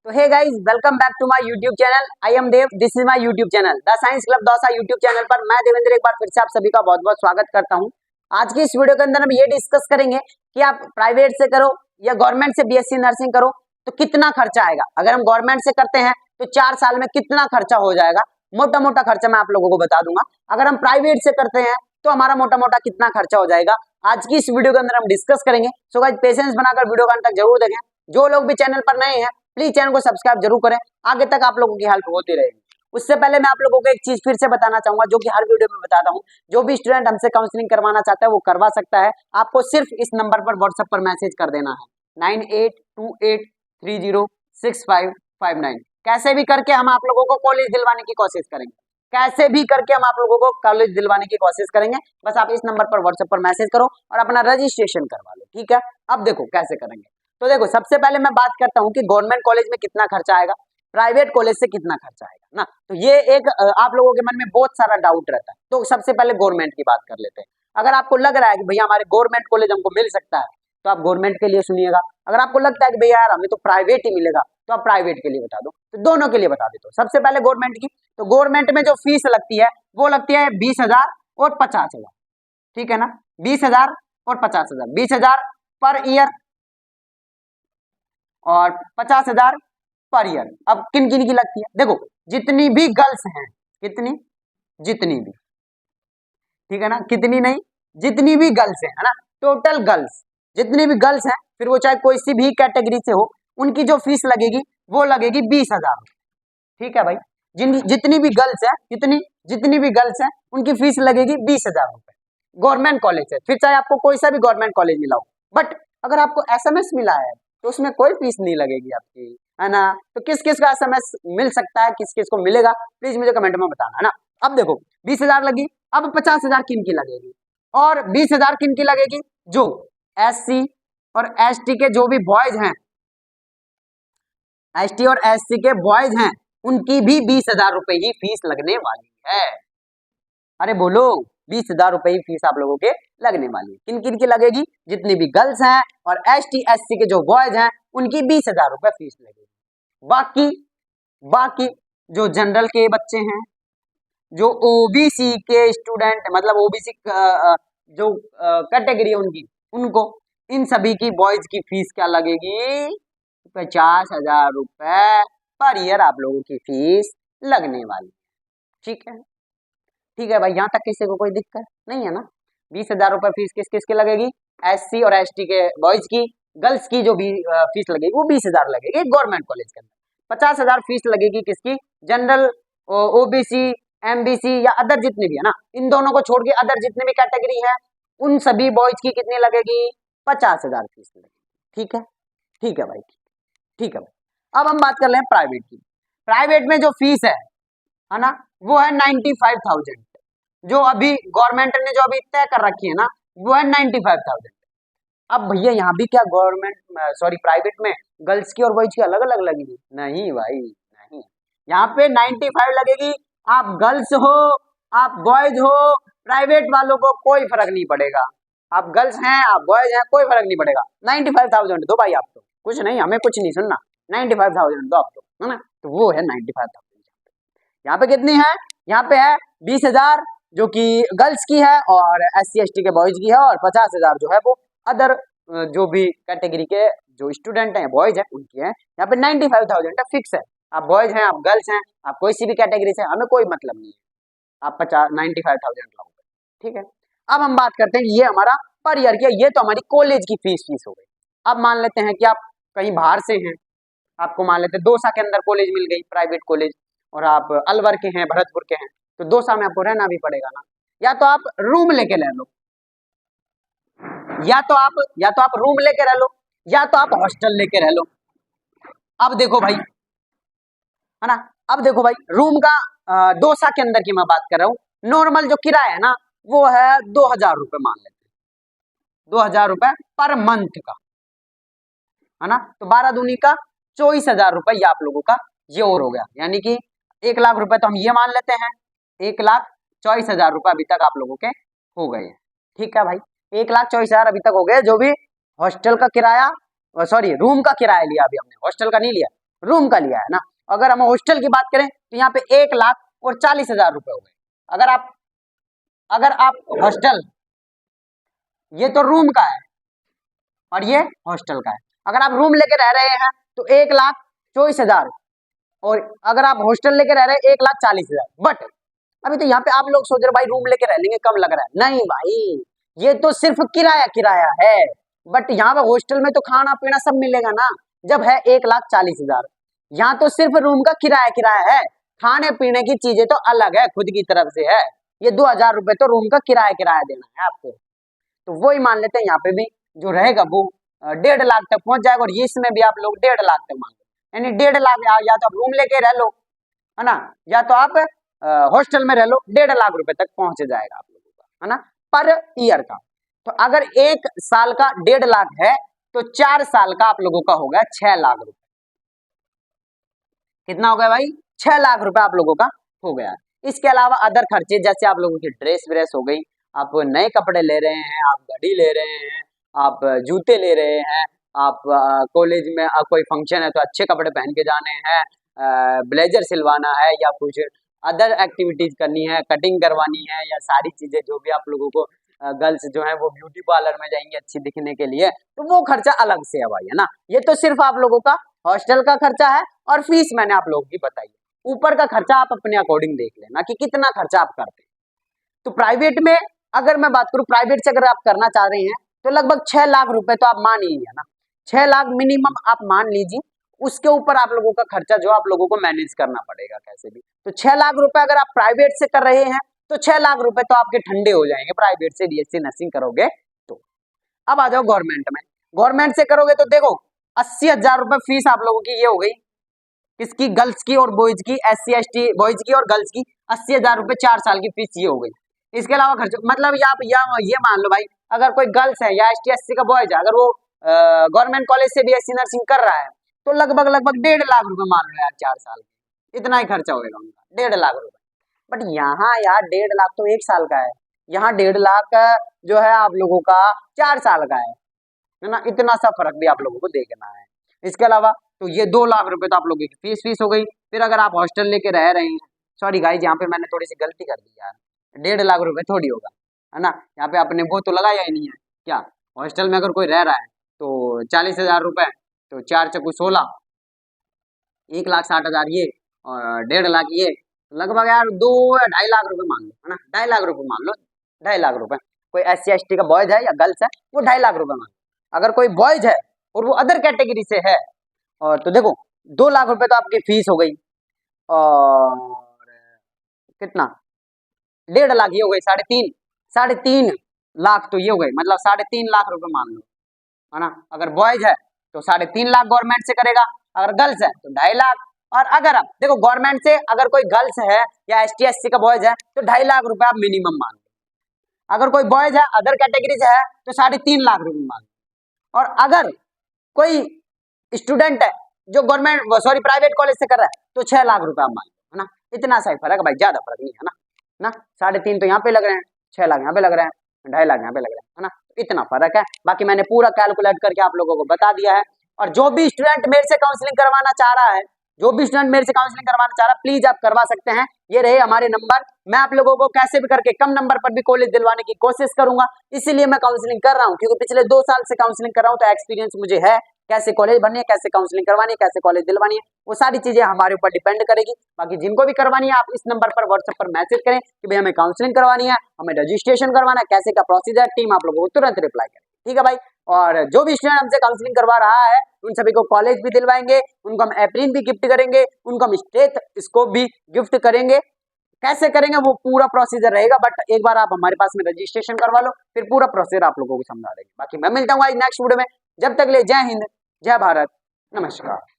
तो hey guys, welcome back to my YouTube channel. I am Dev, this is my YouTube channel the science club Dausa YouTube channel पर मैं देवेंद्र एक बार फिर से आप सभी का बहुत बहुत स्वागत करता हूं। आज की इस वीडियो के अंदर हम ये डिस्कस करेंगे कि आप प्राइवेट से करो या गवर्नमेंट से बीएससी नर्सिंग करो तो कितना खर्चा आएगा। अगर हम गवर्नमेंट से करते हैं तो 4 साल में कितना खर्चा हो जाएगा, मोटा मोटा खर्चा मैं आप लोगों को बता दूंगा। अगर हम प्राइवेट से करते हैं तो हमारा मोटा मोटा कितना खर्चा हो जाएगा, आज की इस वीडियो के अंदर हम डिस्कस करेंगे। सो गाइस, पेशेंस बनाकर वीडियो का अंत तक जरूर देखें। जो लोग भी चैनल पर नए हैं प्लीज चैनल को सब्सक्राइब जरूर करें, आगे तक आप लोगों की हेल्प होती रहेगी। उससे पहले मैं आप लोगों को एक चीज फिर से बताना चाहूंगा जो कि हर वीडियो में बताता हूं। जो भी स्टूडेंट हमसे काउंसलिंग करवाना चाहता है वो करवा सकता है। आपको सिर्फ इस नंबर पर व्हाट्सएप पर मैसेज कर देना है 9828306559। कैसे भी करके हम आप लोगों को कॉलेज दिलवाने की कोशिश करेंगे, कैसे भी करके हम आप लोगों को कॉलेज दिलवाने की कोशिश करेंगे। बस आप इस नंबर पर व्हाट्सएप पर मैसेज करो और अपना रजिस्ट्रेशन करवा लो, ठीक है। अब देखो कैसे करेंगे। तो देखो, सबसे पहले मैं बात करता हूँ कि गवर्नमेंट कॉलेज में कितना खर्चा आएगा, प्राइवेट कॉलेज से कितना खर्चा आएगा ना। तो ये एक आप लोगों के मन में बहुत सारा डाउट रहता है। तो सबसे पहले गवर्नमेंट की बात कर लेते हैं। अगर आपको लग रहा है कि भैया हमारे गवर्नमेंट कॉलेज हमको मिल सकता है तो आप गवर्नमेंट के लिए सुनिएगा। अगर आपको लगता है कि भैया यार हमें तो प्राइवेट ही मिलेगा तो आप प्राइवेट के लिए बता दो। तो दोनों के लिए बता देता हूँ। सबसे पहले गवर्नमेंट की, तो गवर्नमेंट में जो फीस लगती है वो लगती है 20,000 और 50,000, ठीक है ना। 20,000 और 50,000, 20,000 पर ईयर और 50,000 पर ईयर। अब किन किन की लगती है, देखो जितनी भी गर्ल्स हैं, कितनी, जितनी भी, ठीक है ना, कितनी नहीं, जितनी भी गर्ल्स है ना, टोटल गर्ल्स जितनी भी गर्ल्स हैं, फिर वो चाहे कोई सी भी कैटेगरी से हो, उनकी जो फीस लगेगी वो लगेगी 20,000, ठीक है भाई। जितनी भी गर्ल्स है, कितनी, जितनी भी गर्ल्स हैं उनकी फीस लगेगी 20,000 रुपए गवर्नमेंट कॉलेज से। फिर चाहे आपको कोई सा भी गवर्नमेंट कॉलेज मिला हो, बट अगर आपको एसएमएस मिला है तो उसमें कोई फीस नहीं लगेगी आपकी, है ना। तो किस किस का एसएमएस मिल सकता है, किस किस को मिलेगा, प्लीज मुझे कमेंट में बताना, है ना। अब देखो 20,000 लगी, अब 50,000 किन की लगेगी और 20,000 किन की लगेगी, जो एससी और एसटी के जो भी बॉयज हैं, एसटी और एससी के बॉयज हैं, उनकी भी 20,000 रुपए ही फीस लगने वाली है। अरे बोलो, 20,000 रुपए ही फीस आप लोगों के लगने वाली है। किन किन की लगेगी, जितनी भी गर्ल्स हैं और एसटी एससी के जो बॉयज हैं उनकी 20,000 रुपए फीस लगेगी। बाकी बाकी जो जनरल के बच्चे हैं, जो ओबीसी के स्टूडेंट, मतलब ओबीसी जो कैटेगरी है उनकी, उनको इन सभी की बॉयज की फीस क्या लगेगी, 50,000 रुपए पर ईयर आप लोगों की फीस लगने वाली, ठीक है। ठीक है भाई, यहाँ तक किसी को कोई दिक्कत नहीं है ना। 20,000 रुपए फीस किस किस की लगेगी, एससी और एसटी के बॉयज की। गर्ल्स की जो भी फीस लगेगी वो 20,000 लगेगी गवर्नमेंट कॉलेज के अंदर। 50,000 फीस लगेगी किसकी, जनरल, ओबीसी, एमबीसी या अदर जितने भी है ना, इन दोनों को छोड़ के अदर जितने भी कैटेगरी है उन सभी बॉयज की कितनी लगेगी, 50,000 फीस लगेगी, ठीक है। ठीक है भाई, ठीक है भाई। अब हम बात कर रहे हैं प्राइवेट की। प्राइवेट में जो फीस है ना, वो है 95,000। जो अभी गवर्नमेंट ने जो अभी तय कर रखी है ना, वो है 95,000। अब भैया यहाँ भी क्या गवर्नमेंट, सॉरी, प्राइवेट में गर्ल्स की और बॉयज की अलग अलग लगेगी, नहीं भाई नहीं। यहाँ पे 95 लगेगी। आप गर्ल्स हो, आप बॉयज हो, प्राइवेट वालों को कोई फर्क नहीं पड़ेगा। आप गर्ल्स हैं, आप बॉयज हैं, कोई फर्क नहीं पड़ेगा। 95,000 दो भाई, आप तो कुछ नहीं, हमें कुछ नहीं सुनना, 95,000 दो आप तो, है ना। तो वो है 95,000। यहाँ पे कितनी है, यहाँ पे है 20,000 जो कि गर्ल्स की है और एससी एसटी के बॉयज की है, और 50,000 जो है वो अदर जो भी कैटेगरी के जो स्टूडेंट हैं, बॉयज हैं, उनकी है। यहाँ पे 95,000 है, फिक्स है। आप बॉयज हैं, आप गर्ल्स हैं, आप कोई सी भी कैटेगरी से, हमें कोई मतलब नहीं है। आप 95,000 लाओगे, ठीक है। अब हम बात करते हैं, ये हमारा पर ईयर की, ये तो हमारी कॉलेज की फीस हो गई। अब मान लेते हैं कि आप कहीं बाहर से हैं, आपको मान लेते हैं दौसा के अंदर कॉलेज मिल गई, प्राइवेट कॉलेज, और आप अलवर के हैं, भरतपुर के हैं, तो दौसा में आपको रहना भी पड़ेगा ना। या तो आप रूम लेके रह लो, या तो आप रूम लेके रह लो, या तो आप हॉस्टल लेके रह लो। अब देखो भाई, है ना, अब देखो भाई, रूम का दौसा के अंदर की मैं बात कर रहा हूँ, नॉर्मल जो किराया है ना वो है 2,000 रुपए, मान लेते हैं 2,000 रुपए पर मंथ का, है ना। तो 12 दूनी का 24,000 रुपए ये आप लोगों का ये और हो गया, यानी कि 1,00,000 रुपए तो हम ये मान लेते हैं, 1,24,000 रुपए अभी तक आप लोगों के हो गए हैं, ठीक है भाई। 1,24,000 अभी तक हो गए, जो भी हॉस्टल का किराया, सॉरी रूम का किराया लिया, अभी हमने हॉस्टल का नहीं लिया, रूम का लिया है ना। अगर हम हॉस्टल की बात करें तो यहाँ पे 1,40,000 रुपए हो गए। अगर आप हॉस्टल, ये तो रूम का है और ये हॉस्टल का है। अगर आप रूम लेके रह रहे हैं तो 1,24,000, और अगर आप हॉस्टल लेके रह रहे हैं 1,40,000। बट अभी तो यहाँ पे आप लोग सोच रहे भाई रूम लेके रह लेंगे कम लग रहा है। नहीं भाई, ये तो सिर्फ किराया किराया है। बट यहाँ पे हॉस्टल में तो खाना पीना सब मिलेगा ना, जब है 1,40,000। यहाँ तो सिर्फ रूम का किराया किराया है, खाने पीने की चीजें तो अलग है, खुद की तरफ से है। ये 2,000 रुपए तो रूम का किराया किराया देना है आपको। तो वही मान लेते हैं यहाँ पे भी जो रहेगा वो 1.5 लाख तक पहुंच जाएगा। और इसमें भी आप लोग 1.5 लाख तक मांगो, यानी 1.5 लाख या तो आप रूम लेके रह लो, है ना, या तो आप हॉस्टल में रह लो, 1.5 लाख रुपए तक पहुंच जाएगा आप लोगों का, है ना, पर ईयर का। तो अगर 1 साल का 1.5 लाख है तो 4 साल का आप लोगों का हो गया 6 लाख रुपए। कितना हो गया भाई? 6 लाख रुपए आप लोगों का हो गया। इसके अलावा अदर खर्चे जैसे आप लोगों की ड्रेस व्रेस हो गई, आप नए कपड़े ले रहे हैं, आप घड़ी ले रहे हैं, आप जूते ले रहे हैं, आप कॉलेज में कोई फंक्शन है तो अच्छे कपड़े पहन के जाने हैं, ब्लेजर सिलवाना है या कुछ अदर एक्टिविटीज करनी है, कटिंग करवानी है, या सारी चीजें जो भी आप लोगों को गर्ल्स जो है वो ब्यूटी पार्लर में जाएंगी अच्छी दिखने के लिए, तो वो खर्चा अलग से है भाई, है ना। ये तो सिर्फ आप लोगों का हॉस्टल का खर्चा है और फीस मैंने आप लोगों की बताई। ऊपर का खर्चा आप अपने अकॉर्डिंग देख लेना कि कितना खर्चा आप करते हैं। तो प्राइवेट में अगर मैं बात करूं, प्राइवेट से अगर आप करना चाह रहे हैं तो लगभग 6 लाख रुपए तो आप मान लीजिए ना, 6 लाख मिनिमम आप मान लीजिए। उसके ऊपर आप लोगों का खर्चा जो आप लोगों को मैनेज करना पड़ेगा कैसे भी। तो 6 लाख रुपए अगर आप प्राइवेट से कर रहे हैं तो 6 लाख रुपए तो आपके ठंडे हो जाएंगे प्राइवेट से बीएससी नर्सिंग करोगे तो। अब आ जाओ गवर्नमेंट में। गवर्नमेंट से करोगे तो देखो 80,000 रुपए फीस आप लोगों की ये हो गई, किसकी? गर्ल्स की और बॉयज की, SC ST बॉयज की और गर्ल्स की 80,000 रुपए 4 साल की फीस ये हो गई। इसके अलावा खर्च मतलब ये मान लो भाई, अगर कोई गर्ल्स है या ST SC का बॉयज है, अगर वो गवर्नमेंट कॉलेज से बीएससी नर्सिंग कर रहा है तो लगभग 1.5 लाख रुपए मान लो यार, 4 साल इतना ही खर्चा होगा उनका, 1.5 लाख रुपए। बट यहाँ यार 1.5 लाख तो 1 साल का है, यहाँ 1.5 लाख जो है आप लोगों का 4 साल का है ना। इतना सा फर्क भी आप लोगों को देखना है। इसके अलावा तो ये 2 लाख रुपए तो आप लोगों की फीस हो गई। फिर अगर आप हॉस्टल लेके रह रहे हैं, सॉरी गाइस यहाँ पे मैंने थोड़ी सी गलती कर दी यार, 1.5 लाख रुपए थोड़ी होगा, है ना। यहाँ पे आपने वो तो लगाया ही नहीं है क्या। हॉस्टल में अगर कोई रह रहा है तो 40,000 रुपए, तो 4 चक्कू 16, 1,60,000 ये और 1.5 लाख ये, लगभग यार 2 या 2.5 लाख रुपए मान लो, है ना। 2.5 लाख रुपए मान लो, 2.5 लाख रुपए। कोई SC ST का बॉयज है या गर्ल्स है वो 2.5 लाख रुपए मान लो। अगर कोई बॉयज है और वो अदर कैटेगरी से है और तो देखो 2 लाख रुपए तो आपकी फीस हो गई, और कितना 1.5 लाख ये हो गई, 3.5 लाख तो ये हो गई, मतलब 3.5 लाख रुपए मान लो, है ना। अगर बॉयज है तो 3.5 लाख गवर्नमेंट से करेगा, अगर गर्ल्स है तो 2.5 लाख। और अगर आप देखो गवर्नमेंट से अगर कोई गर्ल्स है या ST SC का बॉयज है तो 2.5 लाख रुपए आप मिनिमम मान लो। अगर कोई बॉयज है अदर कैटेगरी से है तो 3.5 लाख रुपए मान लो। और अगर कोई स्टूडेंट है जो गवर्नमेंट सॉरी प्राइवेट कॉलेज से कर रहा है तो 6 लाख रुपए आप मान लो, है ना। इतना सा ही फर्क है भाई, ज्यादा फर्क नहीं है ना। 3.5 तो यहाँ पे लग रहे हैं, 6 लाख यहाँ पे लग रहे हैं, 2.5 लाख यहाँ पे लग रहे हैं, है ना। इतना फर्क है। बाकी मैंने पूरा कैलकुलेट करके आप लोगों को बता दिया है। और जो भी स्टूडेंट मेरे से काउंसलिंग करवाना चाह रहा है, प्लीज आप करवा सकते हैं। ये रहे हमारे नंबर। मैं आप लोगों को कैसे भी करके कम नंबर पर भी कॉलेज दिलवाने की कोशिश करूंगा, इसीलिए मैं काउंसलिंग कर रहा हूँ, क्योंकि पिछले 2 साल से काउंसलिंग कर रहा हूँ तो एक्सपीरियंस मुझे है कैसे कॉलेज बननी है, कैसे काउंसलिंग करवानी है, कैसे कॉलेज दिलवानी है, वो सारी चीजें हमारे ऊपर डिपेंड करेगी। बाकी जिनको भी करवानी है आप इस नंबर पर व्हाट्सएप पर मैसेज करें कि भाई हमें काउंसलिंग करवानी है, हमें रजिस्ट्रेशन करवाना है, कैसे का प्रोसीजर, टीम आप लोगों को तुरंत रिप्लाई करें, ठीक है भाई। और जो भी स्टूडेंट हमसे काउंसलिंग करवा रहा है उन सभी को कॉलेज भी दिलवाएंगे, उनको हम एप्रिन भी गिफ्ट करेंगे, उनको हम स्टेट स्कोप भी गिफ्ट करेंगे। कैसे करेंगे वो पूरा प्रोसीजर रहेगा, बट एक बार आप हमारे पास में रजिस्ट्रेशन करवा लो, फिर पूरा प्रोसीजर आप लोगों को समझा देंगे। बाकी मैं मिलता हूँ आज नेक्स्ट वीडियो में, जब तक ले जय हिंद, जय भारत, नमस्कार।